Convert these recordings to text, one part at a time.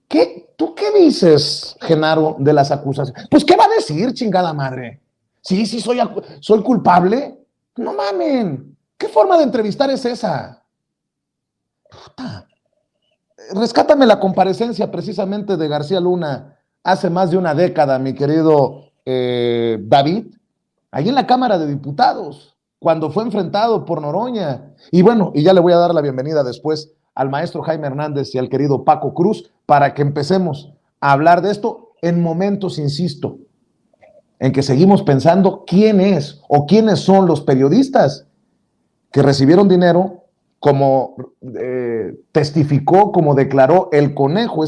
¿Tú qué dices, Genaro, de las acusaciones? Pues, ¿qué va a decir, chingada madre? Sí, soy culpable. No mamen. ¿Qué forma de entrevistar es esa? Puta. Rescátame la comparecencia precisamente de García Luna hace más de una década, mi querido David, ahí en la Cámara de Diputados, cuando fue enfrentado por Noroña. Y bueno, y ya le voy a dar la bienvenida después al maestro Jaime Hernández y al querido Paco Cruz para que empecemos a hablar de esto en momentos, insisto, en que seguimos pensando quién es o quiénes son los periodistas que recibieron dinero, como testificó, como declaró el Conejo,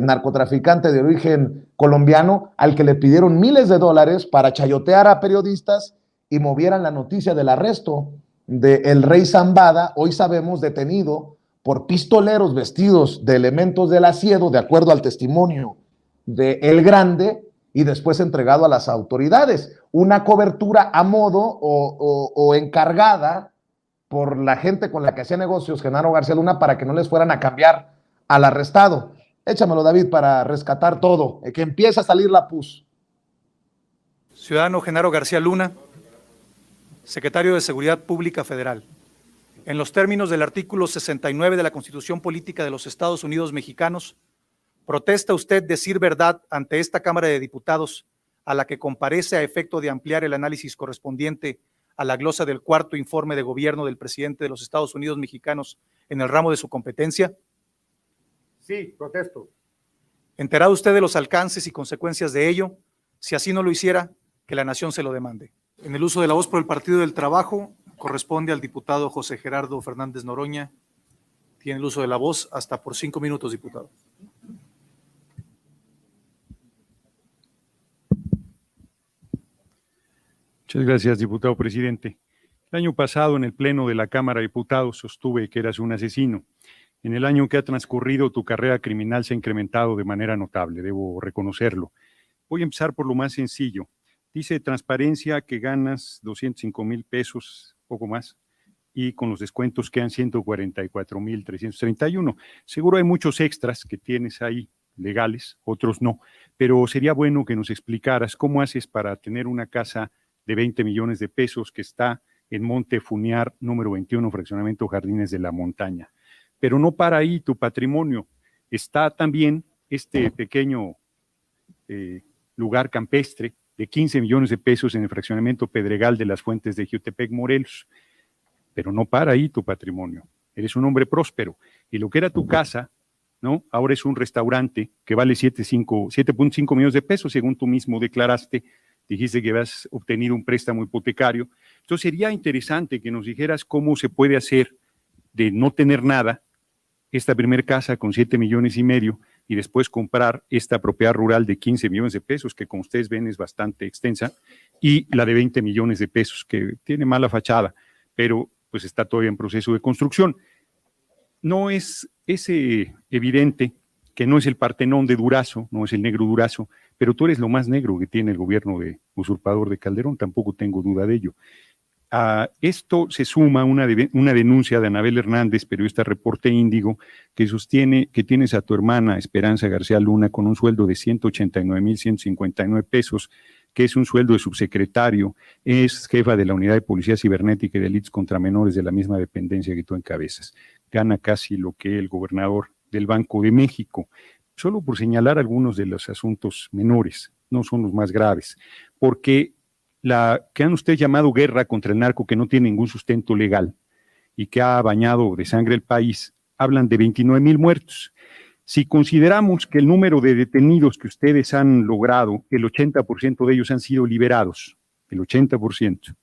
narcotraficante de origen colombiano, al que le pidieron miles de dólares para chayotear a periodistas y movieran la noticia del arresto de el rey Zambada, hoy sabemos detenido por pistoleros vestidos de elementos del asiedo, de acuerdo al testimonio de El Grande, y después entregado a las autoridades. Una cobertura a modo o encargada por la gente con la que hacía negocios Genaro García Luna para que no les fueran a cambiar al arrestado. Échamelo, David, para rescatar todo, que empieza a salir la pus. Ciudadano Genaro García Luna, secretario de Seguridad Pública Federal. En los términos del artículo 69 de la Constitución Política de los Estados Unidos Mexicanos, ¿protesta usted decir verdad ante esta Cámara de Diputados, a la que comparece a efecto de ampliar el análisis correspondiente a la glosa del cuarto informe de gobierno del presidente de los Estados Unidos Mexicanos en el ramo de su competencia? Sí, protesto. ¿Enterado usted de los alcances y consecuencias de ello? Si así no lo hiciera, que la nación se lo demande. En el uso de la voz por el Partido del Trabajo, corresponde al diputado José Gerardo Fernández Noroña. Tiene el uso de la voz hasta por 5 minutos, diputado. Muchas gracias, diputado presidente. El año pasado, en el Pleno de la Cámara de Diputados, sostuve que eras un asesino. En el año que ha transcurrido, tu carrera criminal se ha incrementado de manera notable, debo reconocerlo. Voy a empezar por lo más sencillo. Dice transparencia que ganas 205,000 pesos, poco más, y con los descuentos quedan 144,331. Seguro hay muchos extras que tienes ahí legales, otros no, pero sería bueno que nos explicaras cómo haces para tener una casa de 20 millones de pesos que está en Monte Funiar, número 21, fraccionamiento Jardines de la Montaña. Pero no para ahí tu patrimonio. Está también este pequeño lugar campestre de 15 millones de pesos en el fraccionamiento Pedregal de las Fuentes de Jiutepec, Morelos. Pero no para ahí tu patrimonio. Eres un hombre próspero. Y lo que era tu casa, ¿no? Ahora es un restaurante que vale 7.5 millones de pesos, según tú mismo declaraste. Dijiste que habías obtenido un préstamo hipotecario. Entonces sería interesante que nos dijeras cómo se puede hacer de no tener nada, esta primera casa con 7,5 millones y después comprar esta propiedad rural de 15 millones de pesos, que como ustedes ven es bastante extensa, y la de 20 millones de pesos, que tiene mala fachada, pero pues está todavía en proceso de construcción. No es evidente que no es el Partenón de Durazo, no es el negro Durazo, pero tú eres lo más negro que tiene el gobierno de usurpador de Calderón, tampoco tengo duda de ello. A esto se suma una denuncia de Anabel Hernández, periodista Reporte Índigo, que sostiene que tienes a tu hermana Esperanza García Luna con un sueldo de 189,159 pesos, que es un sueldo de subsecretario, es jefa de la Unidad de Policía Cibernética y Delitos contra Menores de la misma dependencia que tú encabezas. Gana casi lo que el gobernador del Banco de México, solo por señalar algunos de los asuntos menores, no son los más graves, porque la que han ustedes llamado guerra contra el narco, que no tiene ningún sustento legal y que ha bañado de sangre el país, hablan de 29,000 muertos. Si consideramos que el número de detenidos que ustedes han logrado, el 80% de ellos han sido liberados, el 80%,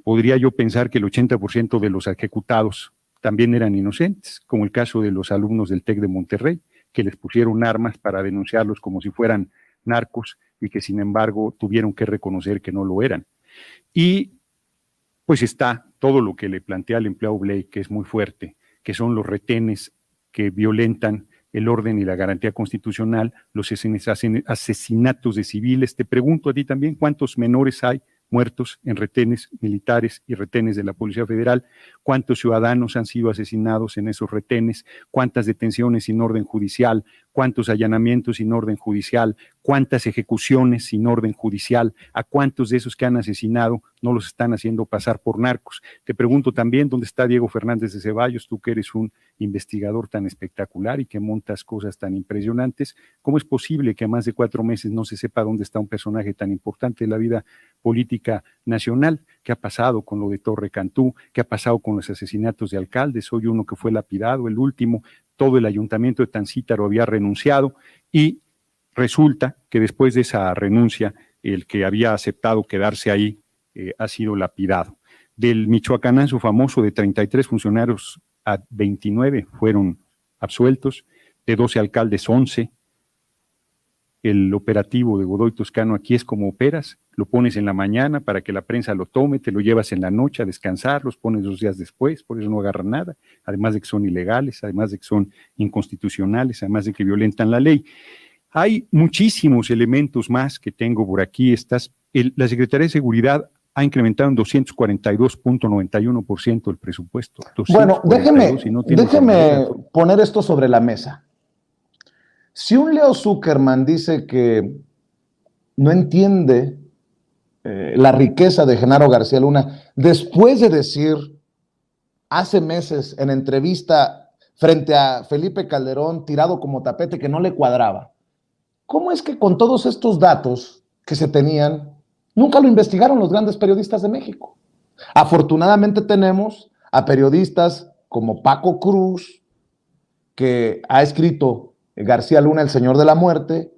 podría yo pensar que el 80% de los ejecutados también eran inocentes, como el caso de los alumnos del TEC de Monterrey, que les pusieron armas para denunciarlos como si fueran narcos y que sin embargo tuvieron que reconocer que no lo eran. Y pues está todo lo que le plantea el empleado Blake, que es muy fuerte, que son los retenes que violentan el orden y la garantía constitucional, los asesinatos de civiles. Te pregunto a ti también, ¿cuántos menores hay muertos en retenes militares y retenes de la Policía Federal? ¿Cuántos ciudadanos han sido asesinados en esos retenes? ¿Cuántas detenciones sin orden judicial? cuántos allanamientos sin orden judicial, cuántas ejecuciones sin orden judicial, a cuántos de esos que han asesinado no los están haciendo pasar por narcos. Te pregunto también dónde está Diego Fernández de Ceballos, tú que eres un investigador tan espectacular y que montas cosas tan impresionantes. ¿Cómo es posible que a más de 4 meses no se sepa dónde está un personaje tan importante de la vida política nacional? ¿Qué ha pasado con lo de Torre Cantú? ¿Qué ha pasado con los asesinatos de alcaldes? Hoy uno que fue lapidado, el último, todo el ayuntamiento de Tancítaro había renunciado y resulta que después de esa renuncia, el que había aceptado quedarse ahí ha sido lapidado. Del michoacanazo famoso de 33 funcionarios a 29 fueron absueltos, de 12 alcaldes 11. El operativo de Godoy Toscano aquí es como operas, lo pones en la mañana para que la prensa lo tome, te lo llevas en la noche a descansar, los pones 2 días después, por eso no agarran nada, además de que son ilegales, además de que son inconstitucionales, además de que violentan la ley. Hay muchísimos elementos más que tengo por aquí. La Secretaría de Seguridad ha incrementado en 242.91% el presupuesto. Bueno, déjeme no poner esto sobre la mesa. Si un Leo Zuckerman dice que no entiende la riqueza de Genaro García Luna, después de decir hace meses en entrevista frente a Felipe Calderón, tirado como tapete, que no le cuadraba, ¿cómo es que con todos estos datos que se tenían, nunca lo investigaron los grandes periodistas de México? Afortunadamente tenemos a periodistas como Paco Cruz, que ha escrito García Luna, el Señor de la Muerte,